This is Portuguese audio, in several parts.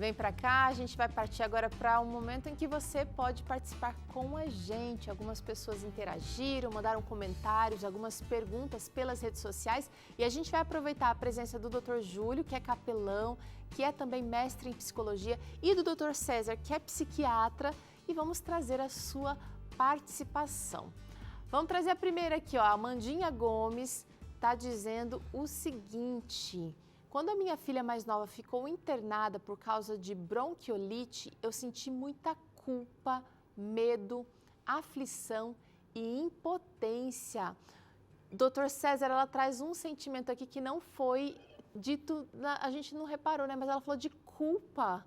Vem para cá, a gente vai partir agora para um momento em que você pode participar com a gente. Algumas pessoas interagiram, mandaram comentários, algumas perguntas pelas redes sociais e a gente vai aproveitar a presença do Dr. Júlio, que é capelão, que é também mestre em psicologia, e do Dr. César, que é psiquiatra, e vamos trazer a sua participação. Vamos trazer a primeira aqui, ó, a Amandinha Gomes está dizendo o seguinte: quando a minha filha mais nova ficou internada por causa de bronquiolite, eu senti muita culpa, medo, aflição e impotência. Doutor César, ela traz um sentimento aqui que não foi dito, a gente não reparou, né? Mas ela falou de culpa.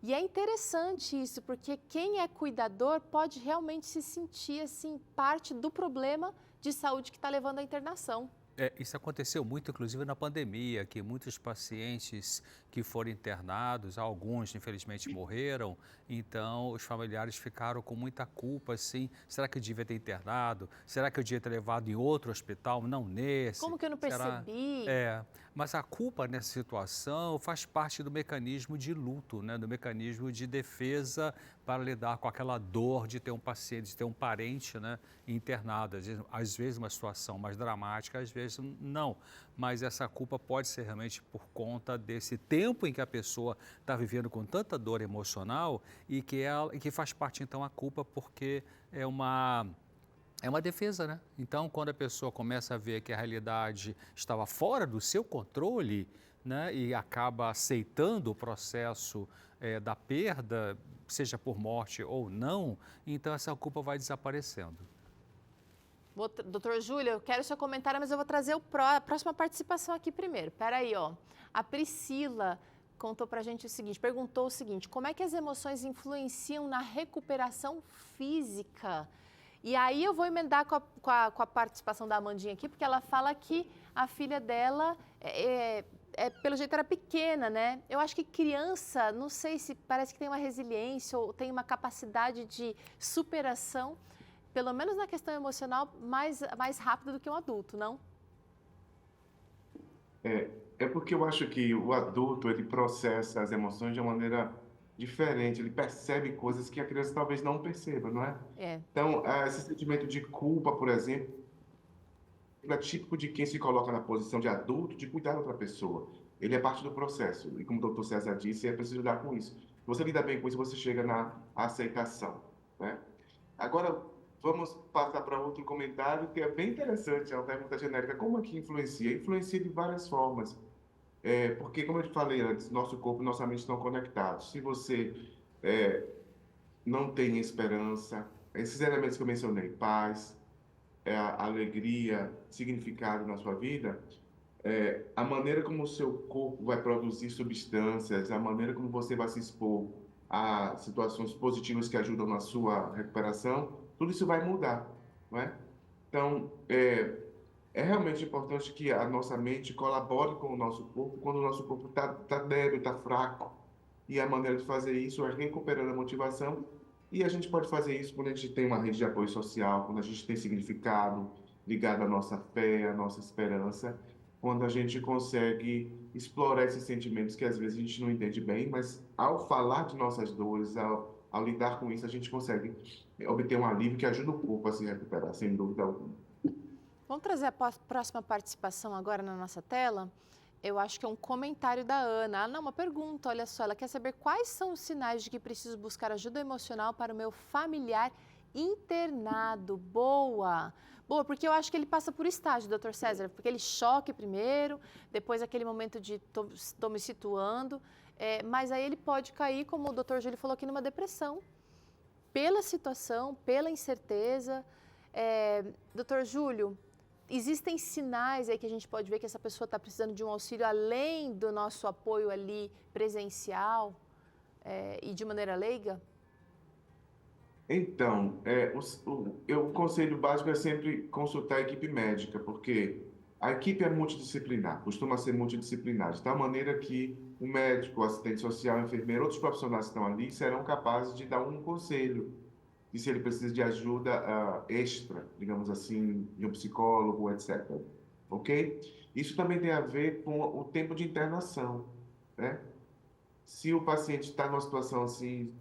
E é interessante isso, porque quem é cuidador pode realmente se sentir assim, parte do problema de saúde que está levando à internação. Isso aconteceu muito, inclusive na pandemia, que muitos pacientes que foram internados, alguns infelizmente morreram, então os familiares ficaram com muita culpa, assim, será que eu devia ter internado? Será que eu devia ter levado em outro hospital, não nesse? Como que eu não Será? percebi? É, mas a culpa nessa situação faz parte do mecanismo de luto, né? Do mecanismo de defesa para lidar com aquela dor de ter um paciente, de ter um parente, né, internado. Às vezes uma situação mais dramática, às vezes não. Mas essa culpa pode ser realmente por conta desse tempo em que a pessoa está vivendo com tanta dor emocional e que faz parte então a culpa porque é uma defesa, né? Então, quando a pessoa começa a ver que a realidade estava fora do seu controle, né, e acaba aceitando o processo da perda, seja por morte ou não, então essa culpa vai desaparecendo. Doutor Júlio, eu quero seu comentário, mas eu vou trazer a próxima participação aqui primeiro. Peraí, ó. A Priscila contou pra gente o seguinte, perguntou o seguinte: como é que as emoções influenciam na recuperação física? E aí eu vou emendar com a participação da Amandinha aqui, porque ela fala que a filha dela, pelo jeito, era pequena, né? Eu acho que criança, não sei se parece que tem uma resiliência ou tem uma capacidade de superação, pelo menos na questão emocional, mais rápida do que um adulto, não? É porque eu acho que o adulto, ele processa as emoções de uma maneira diferente, ele percebe coisas que a criança talvez não perceba, não é? É. Então, esse sentimento de culpa, por exemplo, é típico de quem se coloca na posição de adulto, de cuidar da outra pessoa. Ele é parte do processo, e como o doutor César disse, é preciso lidar com isso. Se você lida bem com isso, você chega na aceitação, né? Agora, vamos passar para outro comentário que é bem interessante, é uma pergunta genérica. Como é que influencia? Influencia de várias formas. Porque, como eu te falei antes, nosso corpo e nossa mente estão conectados. Se você é, não tem esperança, esses elementos que eu mencionei, paz, a alegria, significado na sua vida, a maneira como o seu corpo vai produzir substâncias, a maneira como você vai se expor a situações positivas que ajudam na sua recuperação, tudo isso vai mudar, não é? Então, é realmente importante que a nossa mente colabore com o nosso corpo quando o nosso corpo está débil, está fraco. E a maneira de fazer isso é recuperando a motivação. E a gente pode fazer isso quando a gente tem uma rede de apoio social, quando a gente tem significado ligado à nossa fé, à nossa esperança, quando a gente consegue explorar esses sentimentos que às vezes a gente não entende bem, mas ao falar de nossas dores, ao lidar com isso, a gente consegue obter um alívio que ajuda o corpo a se recuperar, sem dúvida alguma. Vamos trazer a próxima participação agora na nossa tela? Eu acho que é um comentário da Ana. Ah, não, uma pergunta, olha só. Ela quer saber quais são os sinais de que preciso buscar ajuda emocional para o meu familiar internado. Boa! Boa, porque eu acho que ele passa por estágio, doutor César. Porque ele choque primeiro, depois aquele momento de estou me situando. Mas aí ele pode cair, como o doutor Júlio falou aqui, numa depressão. Pela situação, pela incerteza. Doutor Júlio, existem sinais aí que a gente pode ver que essa pessoa está precisando de um auxílio além do nosso apoio ali presencial e de maneira leiga? Então, o conselho básico é sempre consultar a equipe médica, porque a equipe é multidisciplinar, costuma ser multidisciplinar, de tal maneira que o médico, o assistente social, o enfermeiro, outros profissionais que estão ali serão capazes de dar um conselho, e se ele precisa de ajuda extra, digamos assim, de um psicólogo, etc. Ok? Isso também tem a ver com o tempo de internação, né? Se o paciente está numa situação assim,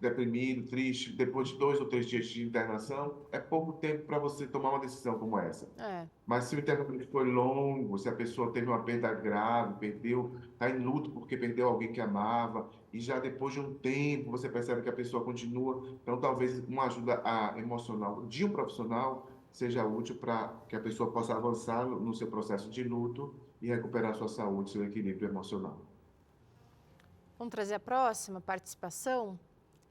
deprimido, triste, depois de 2 ou 3 dias de internação, é pouco tempo para você tomar uma decisão como essa. É. Mas se o internamento foi longo, se a pessoa teve uma perda grave, está em luto porque perdeu alguém que amava, e já depois de um tempo você percebe que a pessoa continua, então talvez uma ajuda emocional de um profissional seja útil para que a pessoa possa avançar no seu processo de luto e recuperar sua saúde, seu equilíbrio emocional. Vamos trazer a próxima participação?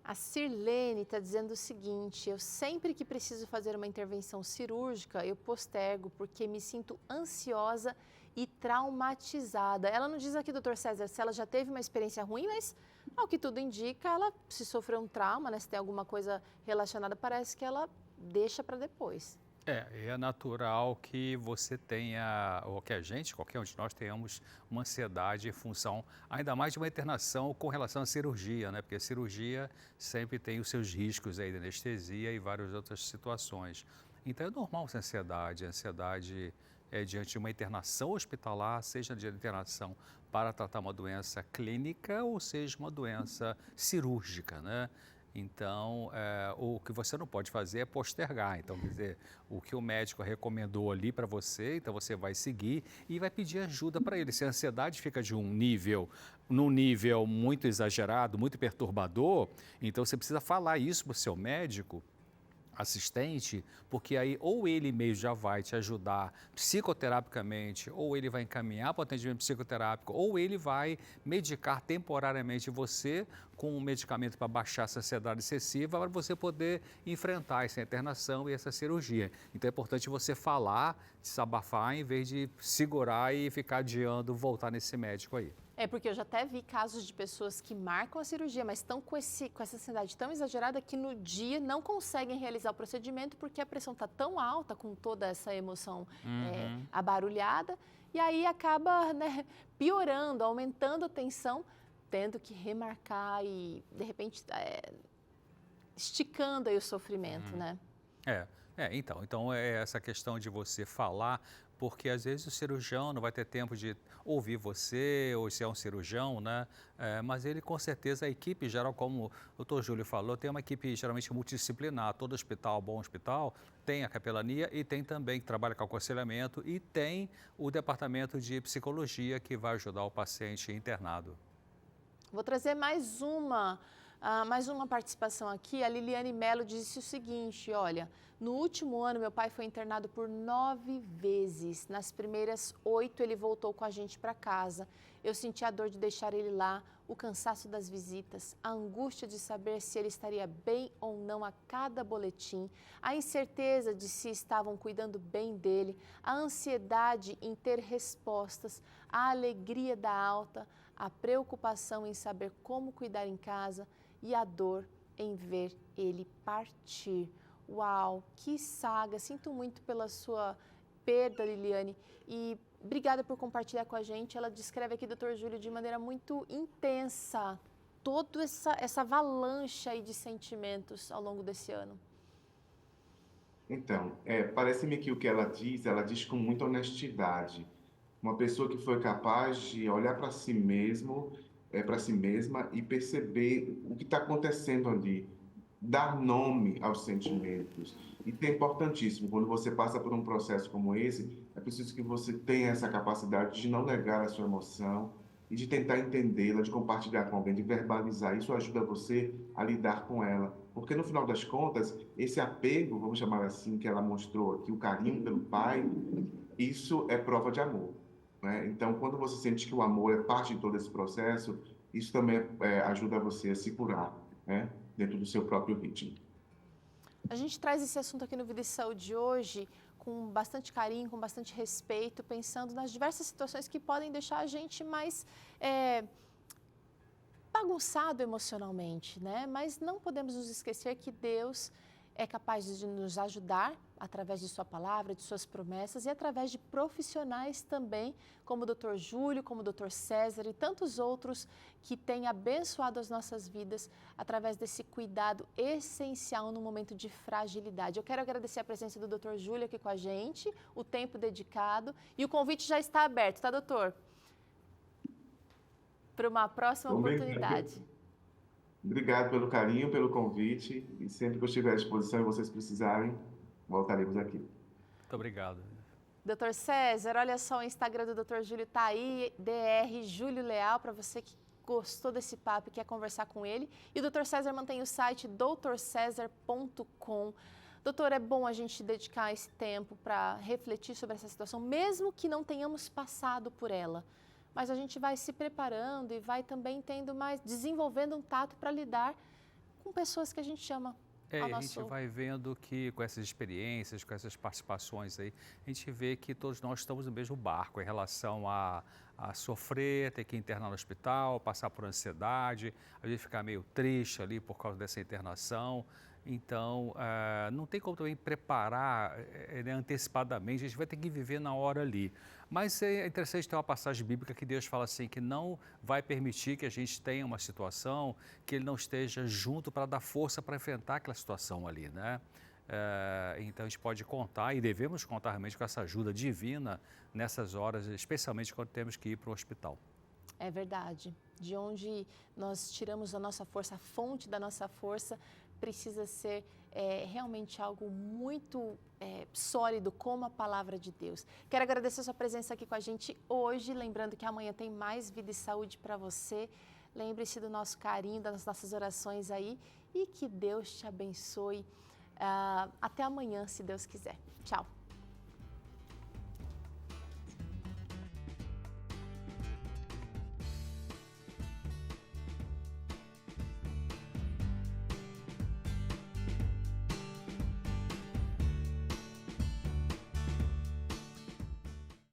A Sirlene está dizendo o seguinte: eu sempre que preciso fazer uma intervenção cirúrgica, eu postergo porque me sinto ansiosa e traumatizada. Ela não diz aqui, doutor César, se ela já teve uma experiência ruim, mas ao que tudo indica, ela se sofreu um trauma, né? Se tem alguma coisa relacionada, parece que ela deixa para depois. É natural que você tenha, ou que a gente, qualquer um de nós, tenhamos uma ansiedade em função, ainda mais de uma internação com relação à cirurgia, né? Porque a cirurgia sempre tem os seus riscos aí de anestesia e várias outras situações. Então é normal essa ansiedade. A ansiedade é diante de uma internação hospitalar, seja de internação para tratar uma doença clínica ou seja uma doença cirúrgica, né? Então, o que você não pode fazer é postergar. Então, quer dizer, o que o médico recomendou ali para você, então você vai seguir e vai pedir ajuda para ele. Se a ansiedade fica de num nível muito exagerado, muito perturbador, então você precisa falar isso para o seu médico assistente, porque aí ou ele mesmo já vai te ajudar psicoterapicamente, ou ele vai encaminhar para o atendimento psicoterápico, ou ele vai medicar temporariamente você com um medicamento para baixar essa ansiedade excessiva, para você poder enfrentar essa internação e essa cirurgia. Então é importante você falar, desabafar, em vez de segurar e ficar adiando voltar nesse médico aí. É porque eu já até vi casos de pessoas que marcam a cirurgia, mas estão com essa ansiedade tão exagerada que no dia não conseguem realizar o procedimento porque a pressão está tão alta com toda essa emoção abarulhada e aí acaba, né, piorando, aumentando a tensão, tendo que remarcar e de repente esticando aí o sofrimento, né? Então é essa questão de você falar, porque às vezes o cirurgião não vai ter tempo de ouvir você, ou se é um cirurgião, né? Mas ele com certeza, a equipe geral, como o doutor Júlio falou, tem uma equipe geralmente multidisciplinar. Todo hospital, bom hospital, tem a capelania e tem também que trabalha com aconselhamento e tem o departamento de psicologia que vai ajudar o paciente internado. Vou trazer mais uma participação aqui. A Liliane Melo disse o seguinte: olha, no último ano meu pai foi internado por 9 vezes. Nas primeiras 8 ele voltou com a gente para casa. Eu senti a dor de deixar ele lá, o cansaço das visitas, a angústia de saber se ele estaria bem ou não a cada boletim, a incerteza de se estavam cuidando bem dele, a ansiedade em ter respostas, a alegria da alta, a preocupação em saber como cuidar em casa e a dor em ver ele partir. Uau, que saga! Sinto muito pela sua perda, Liliane, e obrigada por compartilhar com a gente. Ela descreve aqui, doutor Júlio, de maneira muito intensa toda essa avalanche aí de sentimentos ao longo desse ano. Então, parece-me que o que ela diz com muita honestidade. Uma pessoa que foi capaz de olhar para si mesmo, para si mesma e perceber o que está acontecendo ali, dar nome aos sentimentos. E é importantíssimo, quando você passa por um processo como esse, é preciso que você tenha essa capacidade de não negar a sua emoção e de tentar entendê-la, de compartilhar com alguém, de verbalizar. Isso ajuda você a lidar com ela. Porque, no final das contas, esse apego, vamos chamar assim, que ela mostrou aqui, o carinho pelo pai, isso é prova de amor, né? Então, quando você sente que o amor é parte de todo esse processo, isso também ajuda você a se curar, né? Dentro do seu próprio ritmo. A gente traz esse assunto aqui no Vida e Saúde hoje com bastante carinho, com bastante respeito, pensando nas diversas situações que podem deixar a gente mais bagunçado emocionalmente, né? Mas não podemos nos esquecer que Deus é capaz de nos ajudar através de sua palavra, de suas promessas e através de profissionais também, como o Dr. Júlio, como o Dr. César e tantos outros que têm abençoado as nossas vidas através desse cuidado essencial no momento de fragilidade. Eu quero agradecer a presença do Dr. Júlio aqui com a gente, o tempo dedicado, e o convite já está aberto, tá, doutor? para uma próxima oportunidade. Obrigado pelo carinho, pelo convite. E sempre que eu estiver à disposição e vocês precisarem, voltaremos aqui. Muito obrigado. Doutor César, olha só, o Instagram do Dr. Júlio está aí, Dr. Júlio Leal, para você que gostou desse papo e quer conversar com ele. E o Dr. César mantém o site doutorcesar.com. Doutor, é bom a gente dedicar esse tempo para refletir sobre essa situação, mesmo que não tenhamos passado por ela. Mas a gente vai se preparando e vai também desenvolvendo um tato para lidar com pessoas que a gente chama. A gente vai vendo que com essas experiências, com essas participações aí, a gente vê que todos nós estamos no mesmo barco em relação a sofrer, ter que internar no hospital, passar por ansiedade, a gente ficar meio triste ali por causa dessa internação. Então, não tem como também preparar antecipadamente, a gente vai ter que viver na hora ali. Mas é interessante ter uma passagem bíblica que Deus fala assim, que não vai permitir que a gente tenha uma situação que Ele não esteja junto para dar força para enfrentar aquela situação ali, né? Então, a gente pode contar e devemos contar realmente com essa ajuda divina nessas horas, especialmente quando temos que ir para o hospital. É verdade. De onde nós tiramos a nossa força, a fonte da nossa força, precisa ser realmente algo muito sólido, como a palavra de Deus. Quero agradecer a sua presença aqui com a gente hoje, lembrando que amanhã tem mais vida e saúde para você. Lembre-se do nosso carinho, das nossas orações aí e que Deus te abençoe. Até amanhã, se Deus quiser. Tchau.